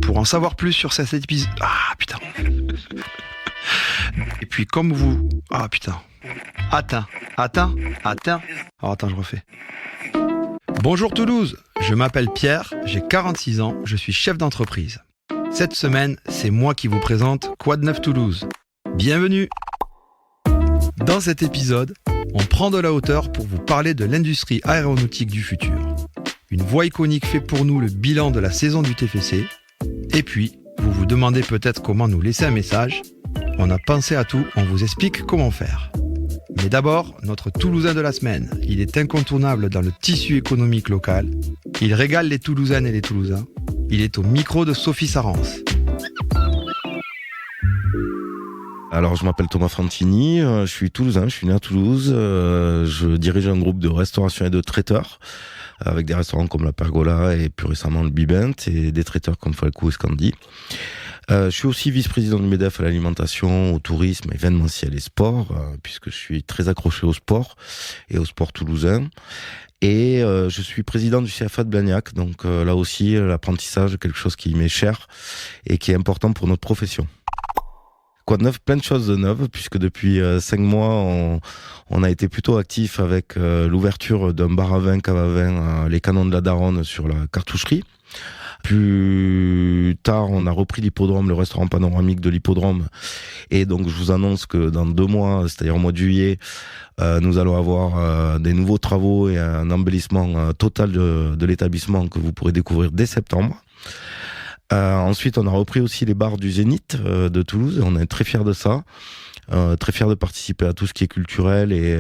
Pour en savoir plus sur cet épisode... Ah putain. Et puis comme vous... Ah putain. Atteint. Alors attends, je refais. Bonjour Toulouse, je m'appelle Pierre, j'ai 46 ans, je suis chef d'entreprise. Cette semaine, c'est moi qui vous présente Quoi de neuf Toulouse. Bienvenue. Dans cet épisode, on prend de la hauteur pour vous parler de l'industrie aéronautique du futur. Une voix iconique fait pour nous le bilan de la saison du TFC. Et puis, vous vous demandez peut-être comment nous laisser un message. On a pensé à tout, on vous explique comment faire. Mais d'abord, notre Toulousain de la semaine. Il est incontournable dans le tissu économique local. Il régale les Toulousaines et les Toulousains. Il est au micro de Sophie Sarance. Alors, je m'appelle Thomas Fantini, je suis toulousain, je suis né à Toulouse. Je dirige un groupe de restauration et de traiteurs, avec des restaurants comme la Pergola et plus récemment le Bibent, et des traiteurs comme Falco et Scandi. Je suis aussi vice-président du MEDEF à l'alimentation, au tourisme, événementiel et sport, puisque je suis très accroché au sport et au sport toulousain. Et je suis président du CFA de Blagnac, donc là aussi l'apprentissage, quelque chose qui m'est cher et qui est important pour notre profession. Quoi de neuf, plein de choses de neuves, puisque depuis 5 mois, on a été plutôt actif avec l'ouverture d'un bar à vin, cave à vin, les Canons de la Daronne sur la cartoucherie. Plus tard, on a repris l'hippodrome, le restaurant panoramique de l'hippodrome. Et donc, je vous annonce que dans 2 mois, c'est-à-dire au mois de juillet, nous allons avoir des nouveaux travaux et un embellissement total de l'établissement que vous pourrez découvrir dès septembre. Ensuite, on a repris aussi les bars du Zénith de Toulouse. Et on est très fiers de ça. Très fiers de participer à tout ce qui est culturel et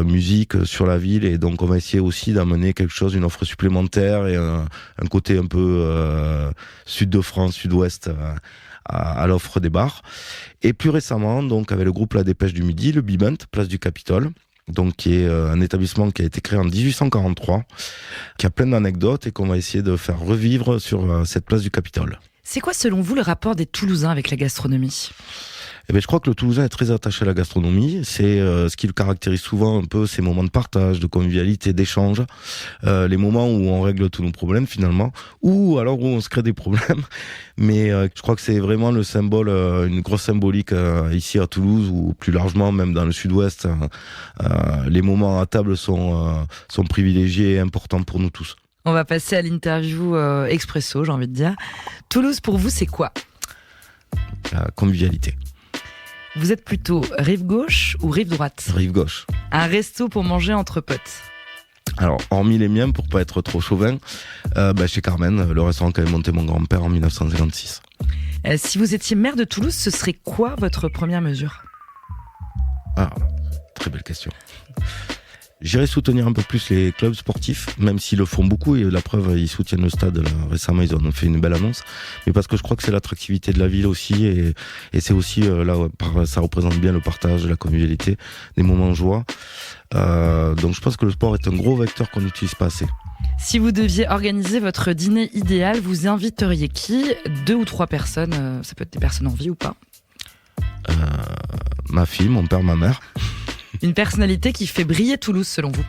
musique sur la ville, et donc on va essayer aussi d'amener quelque chose, une offre supplémentaire et un côté un peu sud de France, sud-ouest à l'offre des bars. Et plus récemment, donc avec le groupe La Dépêche du Midi, le Bibent, place du Capitole, donc qui est un établissement qui a été créé en 1843, qui a plein d'anecdotes et qu'on va essayer de faire revivre sur cette place du Capitole. C'est quoi selon vous le rapport des Toulousains avec la gastronomie ? Eh bien, je crois que le Toulousain est très attaché à la gastronomie. C'est ce qui le caractérise souvent un peu, ces moments de partage, de convivialité, d'échange, les moments où on règle tous nos problèmes finalement, ou alors où on se crée des problèmes. Mais je crois que c'est vraiment le symbole, une grosse symbolique ici à Toulouse, ou plus largement même dans le sud-ouest. Les moments à table sont privilégiés et importants pour nous tous. On va passer à l'interview expresso, j'ai envie de dire. Toulouse, pour vous, c'est quoi ? La convivialité. Vous êtes plutôt rive gauche ou rive droite ? Rive gauche. Un resto pour manger entre potes ? Alors, hormis les miens, pour pas être trop chauvin, chez Carmen, le restaurant qu'avait monté mon grand-père en 1956. Si vous étiez maire de Toulouse, ce serait quoi votre première mesure ? Ah, très belle question. J'irais soutenir un peu plus les clubs sportifs, même s'ils le font beaucoup, et la preuve, ils soutiennent le stade. Là, récemment, ils ont fait une belle annonce. Mais parce que je crois que c'est l'attractivité de la ville aussi, et c'est aussi, ça représente bien le partage, la convivialité, des moments de joie. Donc je pense que le sport est un gros vecteur qu'on n'utilise pas assez. Si vous deviez organiser votre dîner idéal, vous inviteriez qui ? 2 ou 3 personnes, ça peut être des personnes en vie ou pas ? Ma fille, mon père, ma mère. Une personnalité qui fait briller Toulouse, selon vous ?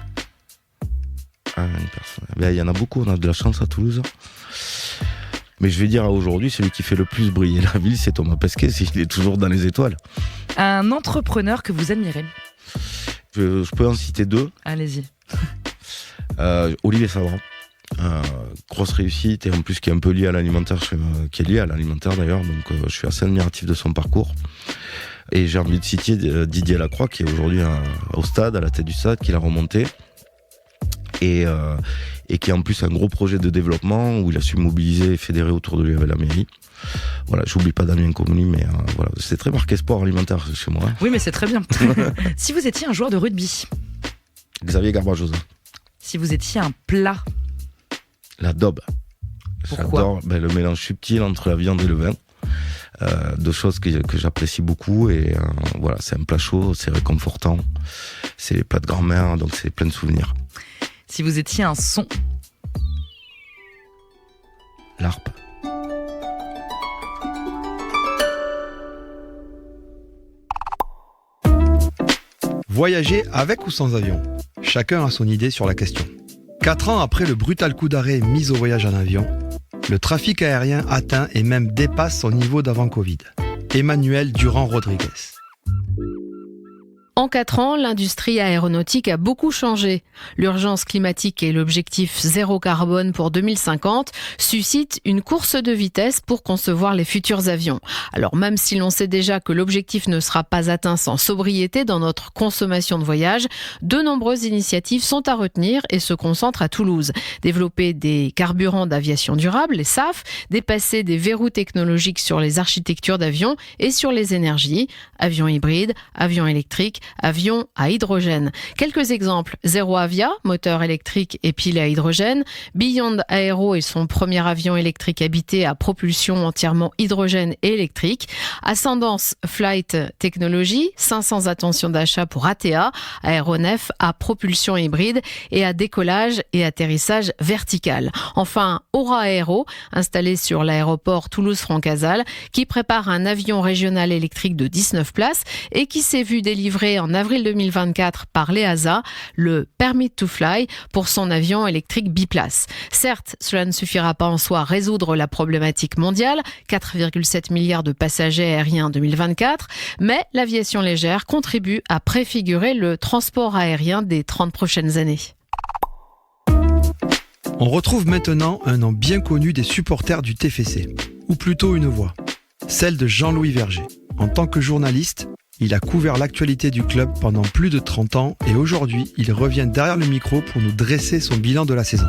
Il y en a beaucoup, on a de la chance à Toulouse. Mais je vais dire aujourd'hui, celui qui fait le plus briller la ville, c'est Thomas Pesquet, il est toujours dans les étoiles. Un entrepreneur que vous admirez ? Je peux en citer 2. Allez-y. Olivier Savran. Grosse réussite, et en plus qui est un peu lié à l'alimentaire, qui est lié à l'alimentaire d'ailleurs, donc je suis assez admiratif de son parcours. Et j'ai envie de citer Didier Lacroix, qui est aujourd'hui au stade, à la tête du stade, qui l'a remonté. Et qui a en plus un gros projet de développement où il a su mobiliser et fédérer autour de lui avec la mairie. Voilà, j'oublie pas Damien Comoli, mais voilà, c'est très marqué sport alimentaire chez moi. Oui, mais c'est très bien. Si vous étiez un joueur de rugby ? Xavier Garbajosa. Si vous étiez un plat ? La daube. Pourquoi ? J'adore le mélange subtil entre la viande et le vin. 2 choses que j'apprécie beaucoup, et voilà, c'est un plat chaud, c'est réconfortant, c'est les plats de grand-mère, donc c'est plein de souvenirs. Si vous étiez un son ? L'harpe. Voyager avec ou sans avion ? Chacun a son idée sur la question. 4 ans après le brutal coup d'arrêt mis au voyage en avion, Le trafic aérien atteint et même dépasse son niveau d'avant Covid. Emmanuel Durand-Rodriguez. En 4 ans, l'industrie aéronautique a beaucoup changé. L'urgence climatique et l'objectif zéro carbone pour 2050 suscitent une course de vitesse pour concevoir les futurs avions. Alors même si l'on sait déjà que l'objectif ne sera pas atteint sans sobriété dans notre consommation de voyage, de nombreuses initiatives sont à retenir et se concentrent à Toulouse. Développer des carburants d'aviation durable, les SAF, dépasser des verrous technologiques sur les architectures d'avions et sur les énergies, avions hybrides, avions électriques, avions à hydrogène. Quelques exemples: Zero Avia, moteur électrique et pile à hydrogène. Beyond Aero et son premier avion électrique habité à propulsion entièrement hydrogène et électrique. Ascendance Flight Technology, 500 attentions d'achat pour ATA, aéronef à propulsion hybride et à décollage et atterrissage vertical. Enfin, Aura Aero, installé sur l'aéroport Toulouse-Francazal, qui prépare un avion régional électrique de 19 places et qui s'est vu délivrer en avril 2024 par l'EASA le Permit to Fly pour son avion électrique biplace. Certes, cela ne suffira pas en soi à résoudre la problématique mondiale, 4,7 milliards de passagers aériens en 2024, mais l'aviation légère contribue à préfigurer le transport aérien des 30 prochaines années. On retrouve maintenant un nom bien connu des supporters du TFC, ou plutôt une voix, celle de Jean-Louis Verger. En tant que journaliste, il a couvert l'actualité du club pendant plus de 30 ans et aujourd'hui, il revient derrière le micro pour nous dresser son bilan de la saison.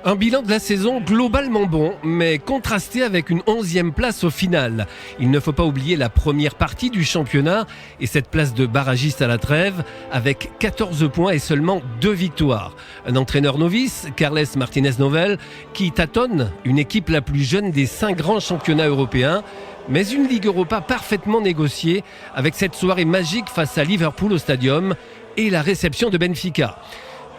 Un bilan de la saison globalement bon, mais contrasté avec une 11e place au final. Il ne faut pas oublier la première partie du championnat et cette place de barragiste à la trêve avec 14 points et seulement 2 victoires. Un entraîneur novice, Carles Martínez-Novel, qui tâtonne une équipe la plus jeune des 5 grands championnats européens, mais une Ligue Europa parfaitement négociée avec cette soirée magique face à Liverpool au Stadium et la réception de Benfica.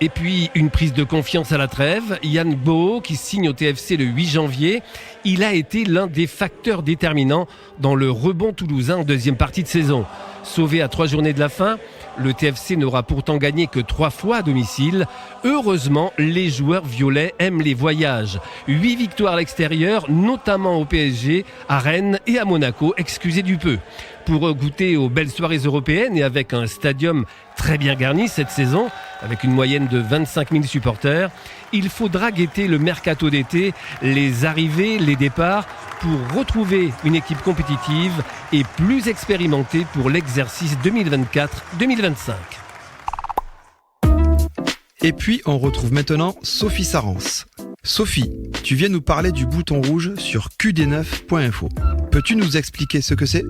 Et puis, une prise de confiance à la trêve. Yann Boho, qui signe au TFC le 8 janvier, il a été l'un des facteurs déterminants dans le rebond toulousain en deuxième partie de saison. Sauvé à 3 journées de la fin, le TFC n'aura pourtant gagné que 3 fois à domicile. Heureusement, les joueurs violets aiment les voyages. 8 victoires à l'extérieur, notamment au PSG, à Rennes et à Monaco, excusez du peu. Pour goûter aux belles soirées européennes et avec un stadium très bien garni cette saison, avec une moyenne de 25 000 supporters, il faudra guetter le mercato d'été, les arrivées, les départs, pour retrouver une équipe compétitive et plus expérimentée pour l'exercice 2024-2025. Et puis, on retrouve maintenant Sophie Sarance. Sophie, tu viens nous parler du bouton rouge sur qd9.info. Peux-tu nous expliquer ce que c'est ?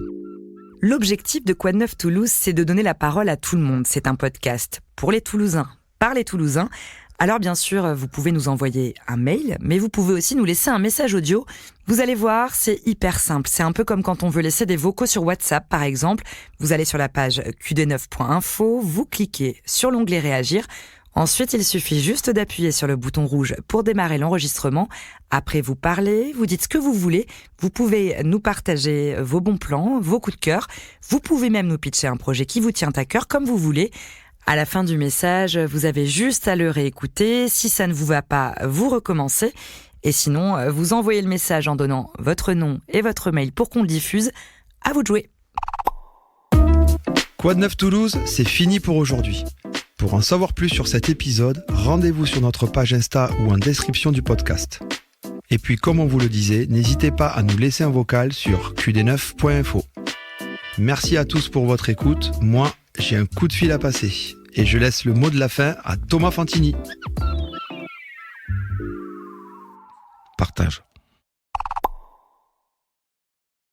L'objectif de Quad 9 Toulouse, c'est de donner la parole à tout le monde. C'est un podcast pour les Toulousains, par les Toulousains. Alors bien sûr, vous pouvez nous envoyer un mail, mais vous pouvez aussi nous laisser un message audio. Vous allez voir, c'est hyper simple. C'est un peu comme quand on veut laisser des vocaux sur WhatsApp, par exemple. Vous allez sur la page qd9.info, vous cliquez sur l'onglet Réagir. Ensuite, il suffit juste d'appuyer sur le bouton rouge pour démarrer l'enregistrement. Après, vous parlez, vous dites ce que vous voulez. Vous pouvez nous partager vos bons plans, vos coups de cœur. Vous pouvez même nous pitcher un projet qui vous tient à cœur, comme vous voulez. À la fin du message, vous avez juste à le réécouter. Si ça ne vous va pas, vous recommencez. Et sinon, vous envoyez le message en donnant votre nom et votre mail pour qu'on le diffuse. À vous de jouer. Quad 9 Toulouse, c'est fini pour aujourd'hui. Pour en savoir plus sur cet épisode, rendez-vous sur notre page Insta ou en description du podcast. Et puis, comme on vous le disait, n'hésitez pas à nous laisser un vocal sur qd9.info. Merci à tous pour votre écoute. Moi, j'ai un coup de fil à passer. Et je laisse le mot de la fin à Thomas Fantini. Partage.